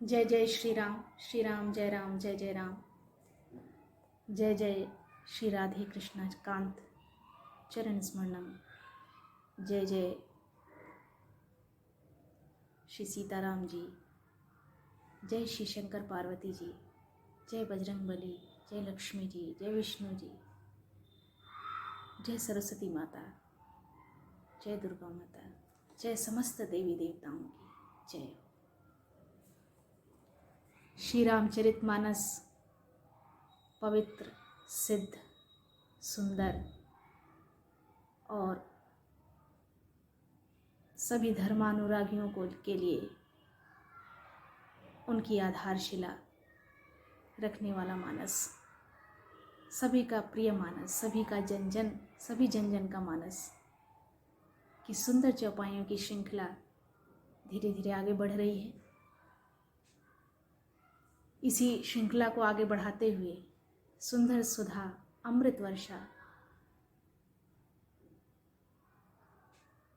जय जय श्री राम जय राम जय जय राम। जय जय श्री राधे कृष्ण कांत चरण स्मरणम। जय जय श्री सीताराम जी। जय श्री शंकर पार्वती जी। जय बजरंग बली। जय लक्ष्मी जी। जय विष्णु जी। जय सरस्वती माता। जय दुर्गा माता। जय समस्त देवी देवताओं की जय। श्री रामचरितमानस पवित्र, सिद्ध, सुंदर और सभी धर्मानुरागियों को के लिए उनकी आधारशिला रखने वाला मानस, सभी का प्रिय मानस, सभी जन जन का मानस की सुंदर चौपाइयों की श्रृंखला धीरे धीरे आगे बढ़ रही है। इसी श्रृंखला को आगे बढ़ाते हुए सुंदर सुधा अमृत वर्षा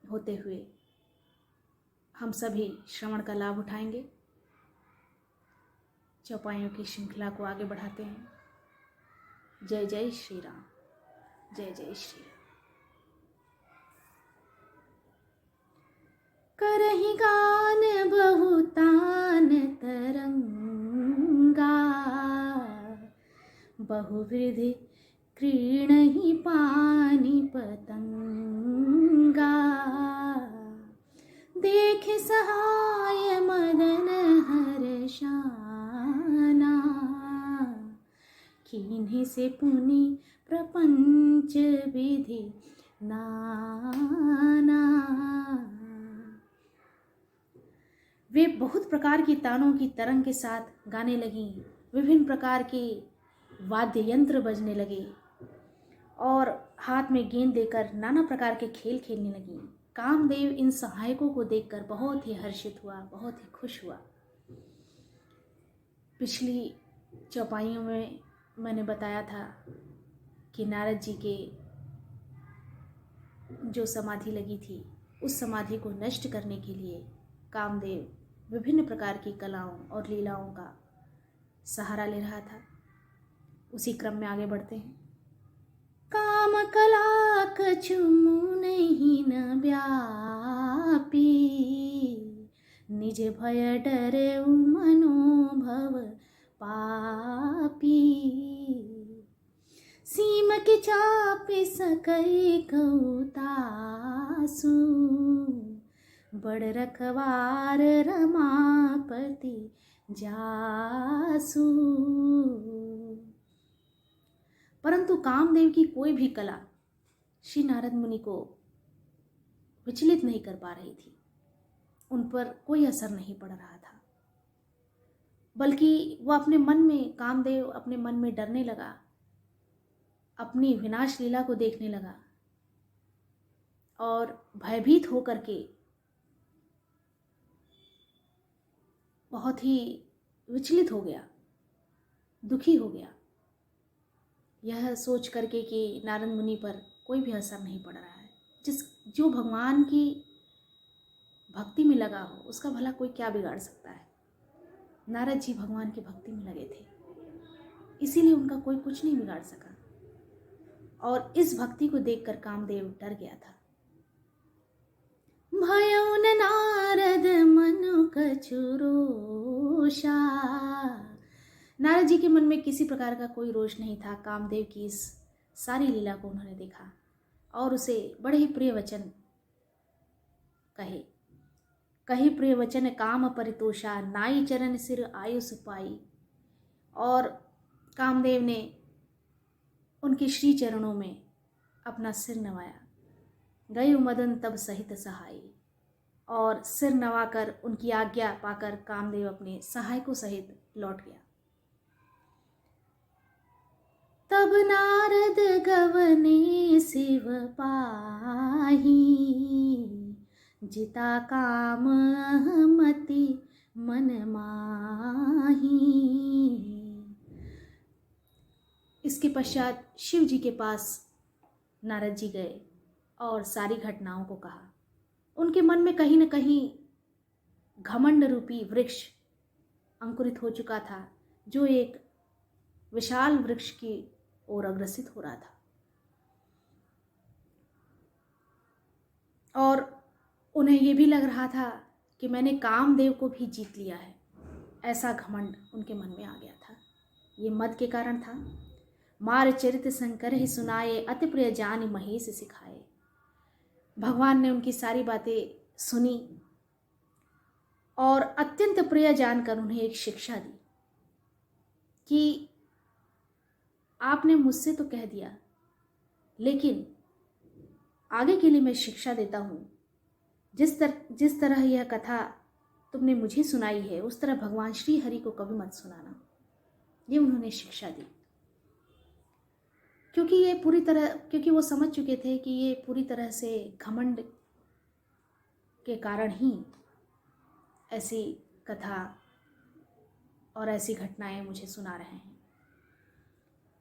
होते हुए हम सभी श्रवण का लाभ उठाएंगे। चौपाइयों की श्रृंखला को आगे बढ़ाते हैं। जय जय श्री राम। जय जय श्री राम। करहि गान बहुतान तरंगा, बहुवृधि क्रीणहि पानि पतंगा। देख सहाय मदन हर्षाना, कीन्हि से पुनि प्रपंच विधि नाना। वे बहुत प्रकार की तानों की तरंग के साथ गाने लगीं। विभिन्न प्रकार के वाद्य यंत्र बजने लगे और हाथ में गेंद देकर नाना प्रकार के खेल खेलने लगीं। कामदेव इन सहायकों को देखकर बहुत ही हर्षित हुआ, बहुत ही खुश हुआ। पिछली चौपाइयों में मैंने बताया था कि नारद जी के जो समाधि लगी थी, उस समाधि को नष्ट करने के लिए कामदेव विभिन्न प्रकार की कलाओं और लीलाओं का सहारा ले रहा था। उसी क्रम में आगे बढ़ते हैं। काम कला कछु नहीं न व्यापी, निज भय डरे मनोभव पापी। सीम के चापे सकई कौतासु, बड़ रखवार रमापति जासु। परंतु कामदेव की कोई भी कला श्री नारद मुनि को विचलित नहीं कर पा रही थी। उन पर कोई असर नहीं पड़ रहा था, बल्कि वह कामदेव अपने मन में डरने लगा, अपनी विनाश लीला को देखने लगा और भयभीत होकर के बहुत ही विचलित हो गया, दुखी हो गया, यह सोच करके कि नारद मुनि पर कोई भी असर नहीं पड़ रहा है। जो भगवान की भक्ति में लगा हो उसका भला कोई क्या बिगाड़ सकता है। नारद जी भगवान की भक्ति में लगे थे, इसीलिए उनका कोई कुछ नहीं बिगाड़ सका। और इस भक्ति को देखकर कामदेव डर गया था। भयउ न नारद मनु कछु रोषा। नारद जी के मन में किसी प्रकार का कोई रोष नहीं था। कामदेव की इस सारी लीला को उन्होंने देखा और उसे बड़े ही प्रिय वचन कही प्रिय वचन काम परितोषा, नाई चरण सिर आयुष पाई। और कामदेव ने उनके श्री चरणों में अपना सिर नवाया। गई मदन तब सहित सहाय। और सिर नवाकर उनकी आज्ञा पाकर कामदेव अपने सहायकों सहित लौट गया। तब नारद गवने शिव पाही, जिता काम मति मन माही। इसके पश्चात शिव जी के पास नारद जी गए और सारी घटनाओं को कहा। उनके मन में कहीं न कहीं घमंड रूपी वृक्ष अंकुरित हो चुका था, जो एक विशाल वृक्ष की ओर अग्रसित हो रहा था। और उन्हें ये भी लग रहा था कि मैंने कामदेव को भी जीत लिया है। ऐसा घमंड उनके मन में आ गया था। ये मद के कारण था। मार चरित शंकर ही सुनाए, अति प्रिय जान महेश सिखाए। भगवान ने उनकी सारी बातें सुनी और अत्यंत प्रिय जानकर उन्हें एक शिक्षा दी कि आपने मुझसे तो कह दिया, लेकिन आगे के लिए मैं शिक्षा देता हूँ। जिस तरह यह कथा तुमने मुझे सुनाई है, उस तरह भगवान श्री हरि को कभी मत सुनाना। ये उन्होंने शिक्षा दी, क्योंकि वो समझ चुके थे कि ये पूरी तरह से घमंड के कारण ही ऐसी कथा और ऐसी घटनाएं मुझे सुना रहे हैं।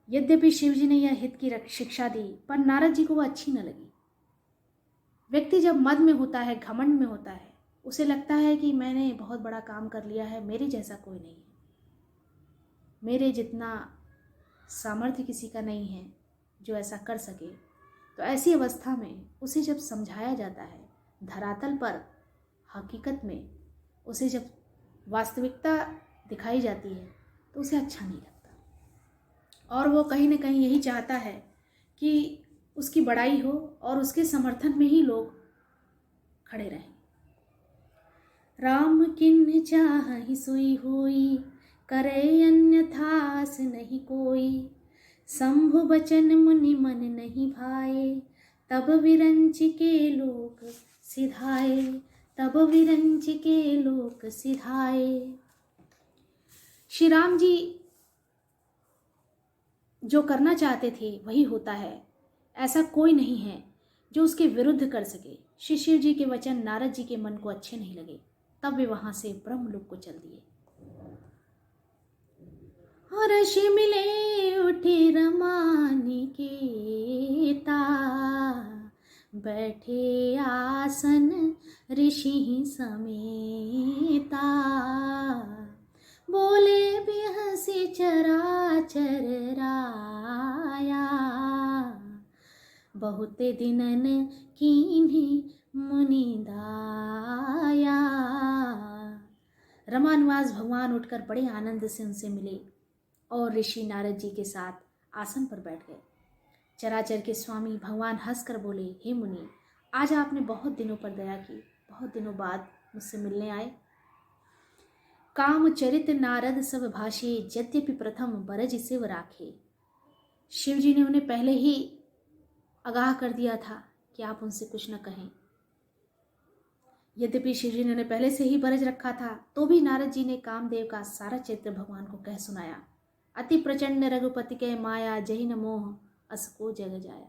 यद्यपि शिवजी ने यह हित की शिक्षा दी, पर नारद जी को वह अच्छी न लगी। व्यक्ति जब मद में होता है, घमंड में होता है, उसे लगता है कि मैंने बहुत बड़ा काम कर लिया है, मेरे जैसा कोई नहीं है, मेरे जितना सामर्थ्य किसी का नहीं है जो ऐसा कर सके। तो ऐसी अवस्था में उसे जब समझाया जाता है धरातल पर, हकीकत में उसे जब वास्तविकता दिखाई जाती है, तो उसे अच्छा नहीं लगता। और वो कहीं ना कहीं यही चाहता है कि उसकी बड़ाई हो और उसके समर्थन में ही लोग खड़े रहें। राम किन्ह चाहि सोई होई, करे अन्यथास नहीं कोई। शंभु बचन मुनि मन नहीं भाए, तब विरंच के लोक सिधाए, तब विरंच के लोक सिधाए। श्री राम जी जो करना चाहते थे वही होता है। ऐसा कोई नहीं है जो उसके विरुद्ध कर सके। श्री शिव जी के वचन नारद जी के मन को अच्छे नहीं लगे, तब वे वहां से ब्रह्मलोक को चल दिए। ऋषि मिले उठे रमानिकेता, बैठे आसन ऋषि समेता। बोले बिहसी चराचर राया, बहुते दिनन कीन्ही मुनि दाया। रमानुवास भगवान उठकर बड़े आनंद से उनसे मिले और ऋषि नारद जी के साथ आसन पर बैठ गए। चराचर के स्वामी भगवान हंसकर बोले, हे मुनि, आज आपने बहुत दिनों पर दया की, बहुत दिनों बाद मुझसे मिलने आए। काम चरित नारद सब भाषे, यद्यपि प्रथम बरज शिव राखे। शिव जी ने उन्हें पहले ही आगाह कर दिया था कि आप उनसे कुछ न कहें। यद्यपि शिव जी ने उन्हें पहले से ही बरज रखा था, तो भी नारद जी ने कामदेव का सारा चरित्र भगवान को कह सुनाया। अति प्रचंड रघुपति के माया, जहि न मोह असको जग जाया।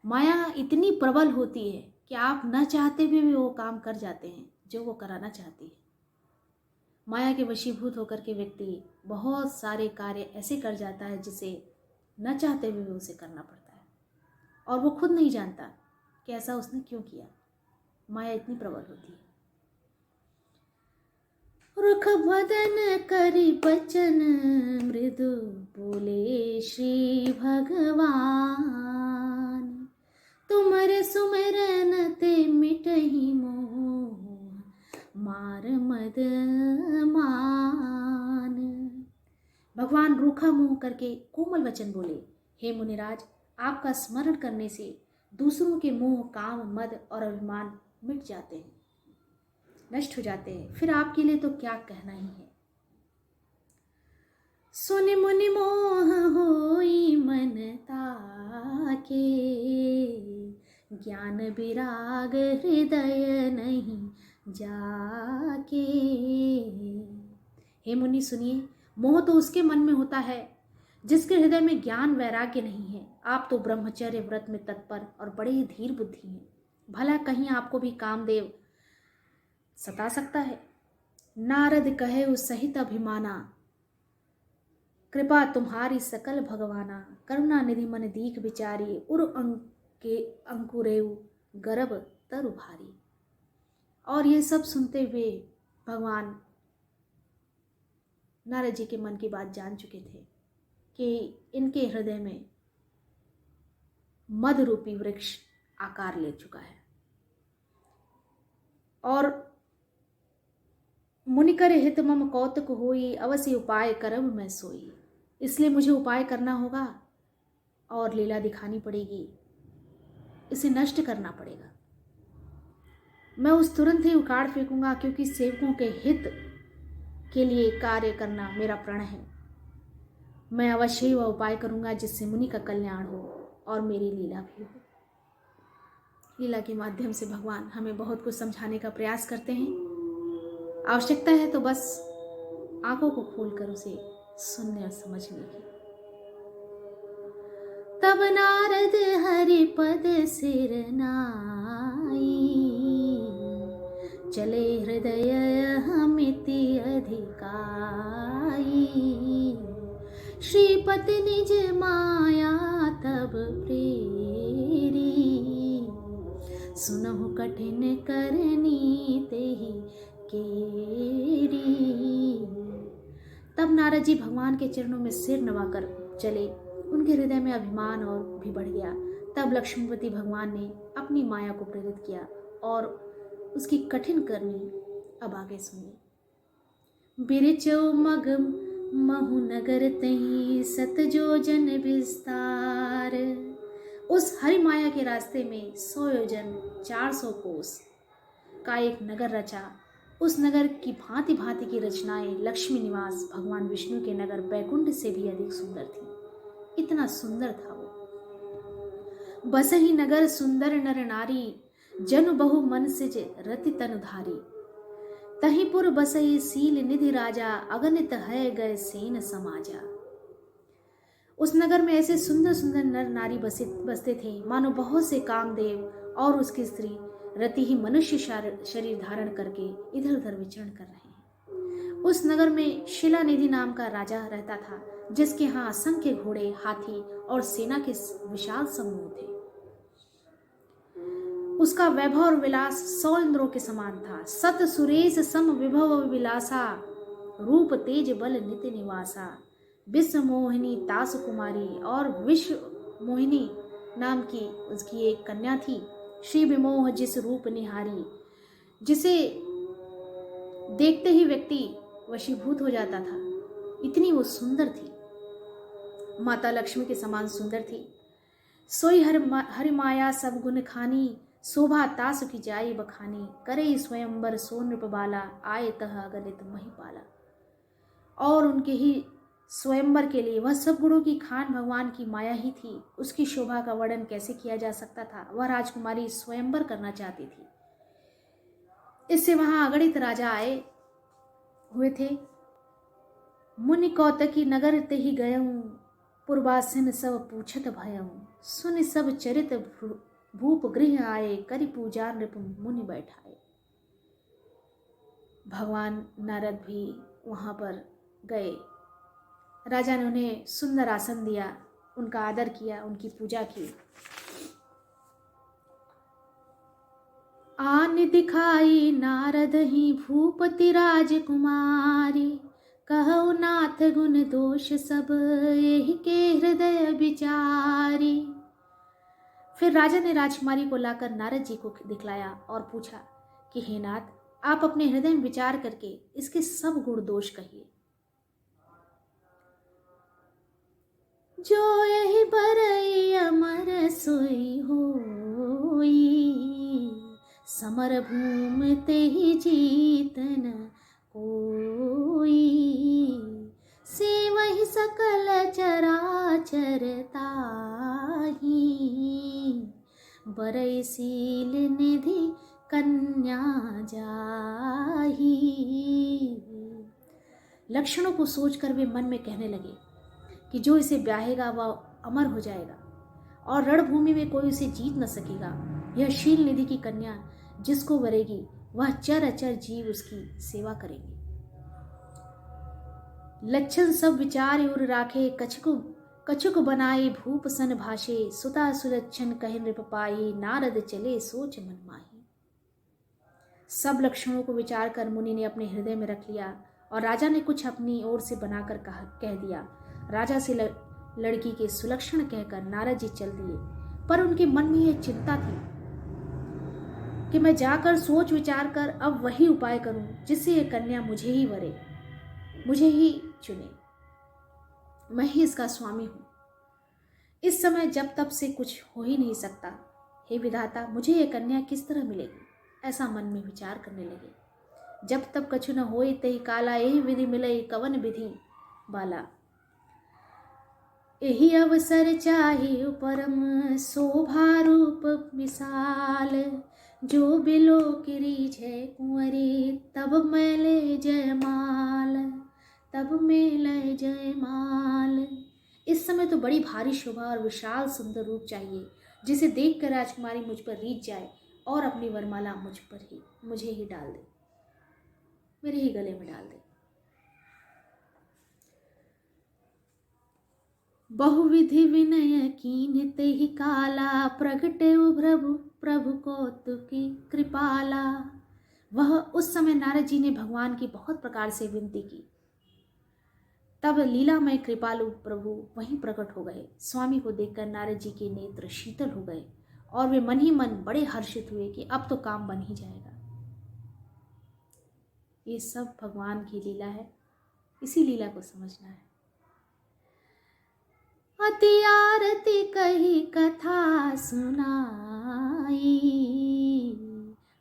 माया इतनी प्रबल होती है कि आप न चाहते हुए भी वो काम कर जाते हैं जो वो कराना चाहती है। माया के वशीभूत होकर के व्यक्ति बहुत सारे कार्य ऐसे कर जाता है जिसे न चाहते हुए भी उसे करना पड़ता है, और वो खुद नहीं जानता कि ऐसा उसने क्यों किया। माया इतनी प्रबल होती है। रुख बदन करि बचन मृदु, बोले श्री भगवान। तुमरे सुमिरन ते मिटहि मोह, मार मद मान। भगवान रूखा मुंह करके कोमल वचन बोले, हे मुनिराज, आपका स्मरण करने से दूसरों के मोह, काम, मद और अभिमान मिट जाते हैं, नष्ट हो जाते हैं। फिर आपके लिए तो क्या कहना ही है। सुनि मुनि मोह होई मन ताके, ज्ञान विराग हृदय नहीं जाके। हे मुनि सुनिए, मोह तो उसके मन में होता है जिसके हृदय में ज्ञान वैराग्य नहीं है। आप तो ब्रह्मचर्य व्रत में तत्पर और बड़े ही धीर बुद्धि हैं। भला कहीं आपको भी कामदेव सता सकता है। नारद कहे उस सहित अभिमाना, कृपा तुम्हारी सकल भगवाना। करुणा निधि मन दीख विचारी, उर अंके अंकुरेउ गर्भ तरु भारी। और ये सब सुनते हुए भगवान नारद जी के मन की बात जान चुके थे कि इनके हृदय में मद रूपी वृक्ष आकार ले चुका है। और मुनिकर हित मम कौतुक होई, अवश्य उपाय करब मैं सोई। इसलिए मुझे उपाय करना होगा और लीला दिखानी पड़ेगी, इसे नष्ट करना पड़ेगा। मैं उस तुरंत ही उखाड़ फेंकूंगा, क्योंकि सेवकों के हित के लिए कार्य करना मेरा प्रण है। मैं अवश्य ही वह उपाय करूंगा जिससे मुनि का कल्याण हो और मेरी लीला भी हो। लीला के माध्यम से भगवान हमें बहुत कुछ समझाने का प्रयास करते हैं। आवश्यकता है तो बस आंखों को खोलकर उसे सुनने और समझने की। तब नारद हरि पद सिर नाई, चले हृदय हमिति अधिकाई। श्रीपति निज माया तब प्रेरी, सुनहु कठिन करनी तेहि केरी। तब नारद जी भगवान के चरणों में सिर नवाकर चले। उनके हृदय में अभिमान और भी बढ़ गया। तब लक्ष्मीपति भगवान ने अपनी माया को प्रेरित किया और उसकी कठिन करनी अब आगे सुनिए। बिरचो मग महु नगर तही, सत योजन विस्तार। उस हरि माया के रास्ते में 100 योजन 400 कोस का एक नगर रचा। उस नगर की भांति भांति की रचनाएं लक्ष्मी निवास भगवान विष्णु के नगर बैकुंठ से भी अधिक सुंदर थी। इतना सुंदर था वो। बसहि नगर सुंदर नर नारी, जन बहु मन सिज रति तनुधारी। तहीपुर बसहि सील निधि राजा, अगणित है गए सेन समाजा। उस नगर में ऐसे सुंदर सुंदर नर नारी बसते थे, मानो बहुत से कामदेव और उसकी स्त्री रति ही मनुष्य शरीर धारण करके इधर उधर विचरण कर रहे हैं। उस नगर में शिलानिधि नाम का राजा रहता था, जिसके यहाँ असंख्य घोड़े, हाथी और सेना के विशाल समूह थे। उसका वैभव और विलास 100 इंद्रों के समान था। सत सुरेश सम विभव विलासा, रूप तेज बल नित्य निवासा। विश्व मोहिनी तासु कुमारी, और विश्व मोहिनी नाम की उसकी एक कन्या थी। श्री विमोह जिस रूप निहारी, जिसे देखते ही व्यक्ति वशीभूत हो जाता था, इतनी वो सुंदर थी। माता लक्ष्मी के समान सुंदर थी। सोई हरि माया सब गुण खानी, शोभा तासु की जाई बखानी। करे स्वयंवर सो नृप बाला, आए तह अगणित महिपाला। और उनके ही स्वयंवर के लिए वह सब गुणों की खान भगवान की माया ही थी। उसकी शोभा का वर्णन कैसे किया जा सकता था। वह राजकुमारी स्वयंवर करना चाहती थी। इससे वहां अगणित राजा आए हुए थे। मुनि कौतकी नगर ते ही गयऊं, पूर्वासिन सब पूछत भयऊं। सुन सब चरित भूप गृह आए, करि पूजा नृप मुनि बैठाए। भगवान नारद भी वहां पर गए। राजा ने उन्हें सुंदर आसन दिया, उनका आदर किया, उनकी पूजा की। आन दिखाई नारद ही भूपति राजकुमारी, कहु नाथ गुण दोष सब यही के हृदय विचारी। फिर राजा ने राजकुमारी को लाकर नारद जी को दिखलाया और पूछा कि हे नाथ, आप अपने हृदय में विचार करके इसके सब गुण दोष कहिए। जो यही बरई अमर सोई होई, समर भूमि ते ही जीतन कोई। से वही सकल चराचर ताही, बरई सील निधि कन्या जाही। लक्षणों को सोचकर वे मन में कहने लगे कि जो इसे ब्याहेगा वह अमर हो जाएगा और रणभूमि में कोई उसे जीत न सकेगा। यह शील निधि की कन्या जिसको वरेगी वह चर अचर जीव उसकी सेवा करेंगे। लक्षण सब विचार और राखे, कछुक बनाए भूप सन भाषे। सुता सुलक्षण कहे नृप पाई, नारद चले सोच मन माही। सब लक्षणों को विचार कर मुनि ने अपने हृदय में रख लिया और राजा ने कुछ अपनी ओर से बनाकर कह दिया। राजा से लड़की के सुलक्षण कहकर नारद जी चल दिए, पर उनके मन में यह चिंता थी कि मैं जाकर सोच विचार कर अब वही उपाय करूं जिससे यह कन्या मुझे ही वरे, मुझे ही चुने, मैं ही इसका स्वामी हूं। इस समय जब तब से कुछ हो ही नहीं सकता। हे विधाता, मुझे यह कन्या किस तरह मिलेगी, ऐसा मन में विचार करने लगे। जब तब कछु न होई तही काला, यही विधि मिलई कवन विधि बाला। यही अवसर चाहिए परम, शोभा रूप विशाल। जो बिलो किरीज है कुंवरी, तब मैं ले जयमाल, तब मैं ले जयमाल। इस समय तो बड़ी भारी शोभा और विशाल सुंदर रूप चाहिए, जिसे देखकर राजकुमारी मुझ पर रीझ जाए और अपनी वरमाला मुझे ही डाल दे, मेरे ही गले में डाल दे। बहुविधि विनय कीन तेहि काला, प्रगटे प्रभु कौतुकी कृपाला। वह उस समय नारद जी ने भगवान की बहुत प्रकार से विनती की। तब लीलामय कृपालु प्रभु वहीं प्रकट हो गए। स्वामी को देखकर नारद जी के नेत्र शीतल हो गए और वे मन ही मन बड़े हर्षित हुए कि अब तो काम बन ही जाएगा। ये सब भगवान की लीला है, इसी लीला को समझना है। अति आरती कही कथा सुनाई,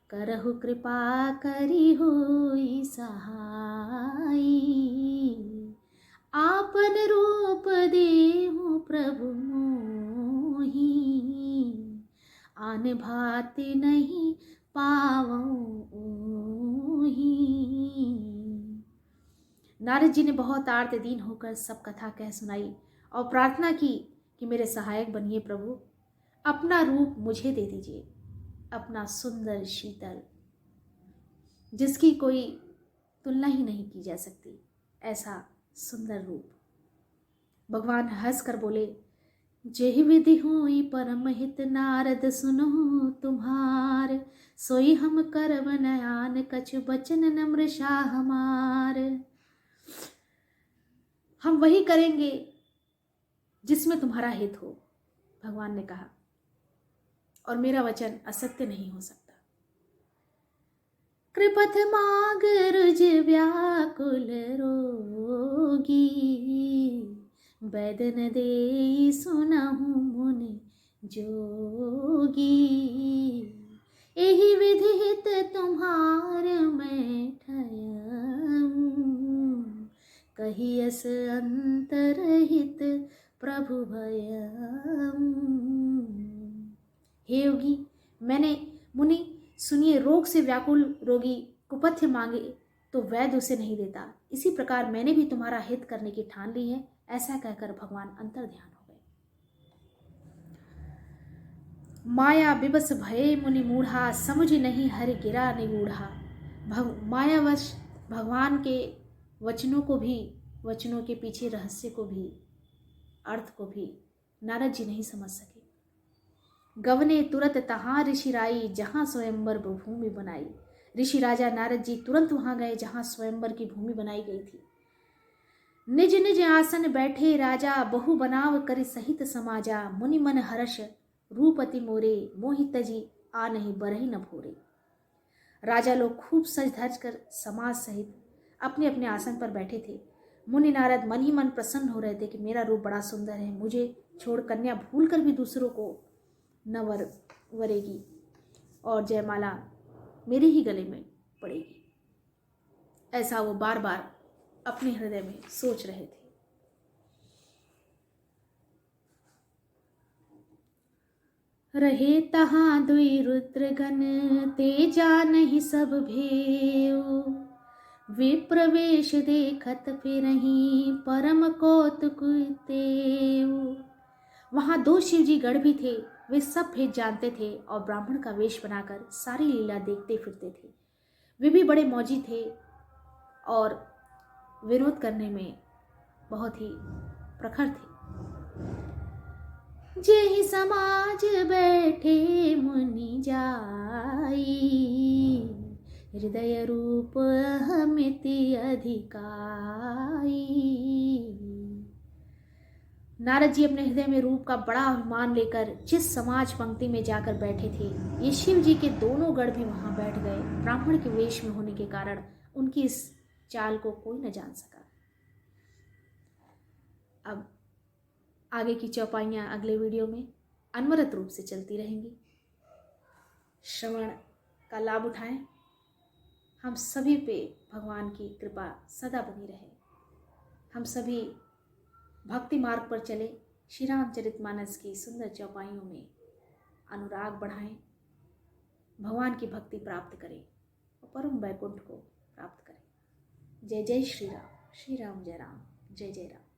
करहु कृपा करी होई सहाई। आपन रूप देहु प्रभु मोही, आन भाति नहीं पावऊं ओही। नारद जी ने बहुत आर्त दीन होकर सब कथा कह सुनाई और प्रार्थना की कि मेरे सहायक बनिए प्रभु, अपना रूप मुझे दे दीजिए, अपना सुंदर शीतल, जिसकी कोई तुलना ही नहीं की जा सकती, ऐसा सुंदर रूप। भगवान हंस कर बोले, जेहि विधि हुई परम हित, नारद सुनो तुम्हार। सोई हम करब नयान, कछु बचन नम्र शाह हमार। हम वही करेंगे जिसमें तुम्हारा हित हो, भगवान ने कहा, और मेरा वचन असत्य नहीं हो सकता। कृपथ माग रुज व्याकुल रोगी, बैदन दे सुनहु मुनि जोगी। एहि विधि हित तुम्हार मैं ठयऊं, कहियस अंतरहित प्रभु भयऊं। हे योगी, मैंने मुनि सुनिए, रोग से व्याकुल रोगी कुपथ्य मांगे तो वैद्य उसे नहीं देता, इसी प्रकार मैंने भी तुम्हारा हित करने की ठान ली है। ऐसा कहकर भगवान अंतर ध्यान हो गए। माया विवश भये मुनि मूढ़ा, समझ नहीं हरि गिरा निगूढ़ा। मायावश भगवान के वचनों को भी, वचनों के पीछे रहस्य को भी, अर्थ को भी नारद जी नहीं समझ सके। गवने तुरंत तहां ऋषि राई, जहां स्वयंवर भूमि बनाई। ऋषि राजा नारद जी तुरंत वहां गए जहां स्वयंवर की भूमि बनाई गई थी। निज निज आसन बैठे राजा, बहु बनाव करि सहित समाजा। मुनि मन हर्ष रूपति मोरे, मोहि तजी आ नहीं बरही न भोरे। राजा लोग खूब सज धज कर समाज सहित अपने अपने आसन पर बैठे थे। मुनि नारद मन ही मन प्रसन्न हो रहे थे कि मेरा रूप बड़ा सुंदर है, मुझे छोड़ कन्या भूल कर भी दूसरों को न वरेगी और जयमाला मेरे ही गले में पड़ेगी। ऐसा वो बार बार अपने हृदय में सोच रहे थे। रहे तहां दुई रुद्रगण, तेजा नहीं सब भेऊ। वे प्रवेश देखत फिरहीं, परम कौतुक तेऊ। वहां दो शिवजी गढ़ भी थे। वे सब भेद जानते थे और ब्राह्मण का वेश बनाकर सारी लीला देखते फिरते थे। वे भी बड़े मौजी थे और विरोध करने में बहुत ही प्रखर थे। जेहि समाज बैठे मुनि जाई, हृदय रूप अहमिति अधिकाई। नारद जी अपने हृदय में रूप का बड़ा अभिमान लेकर जिस समाज पंक्ति में जाकर बैठे थे, ये शिव जी के दोनों गण भी वहां बैठ गए। ब्राह्मण के वेश में होने के कारण उनकी इस चाल को कोई न जान सका। अब आगे की चौपाइयाँ अगले वीडियो में अनवरत रूप से चलती रहेंगी। श्रवण का लाभ उठाएं। हम सभी पे भगवान की कृपा सदा बनी रहे। हम सभी भक्ति मार्ग पर चले, श्री रामचरितमानस की सुंदर चौपाइयों में अनुराग बढ़ाएं, भगवान की भक्ति प्राप्त करें और परम वैकुंठ को प्राप्त करें। जय जय श्री राम, श्री राम जय राम, जय जय राम।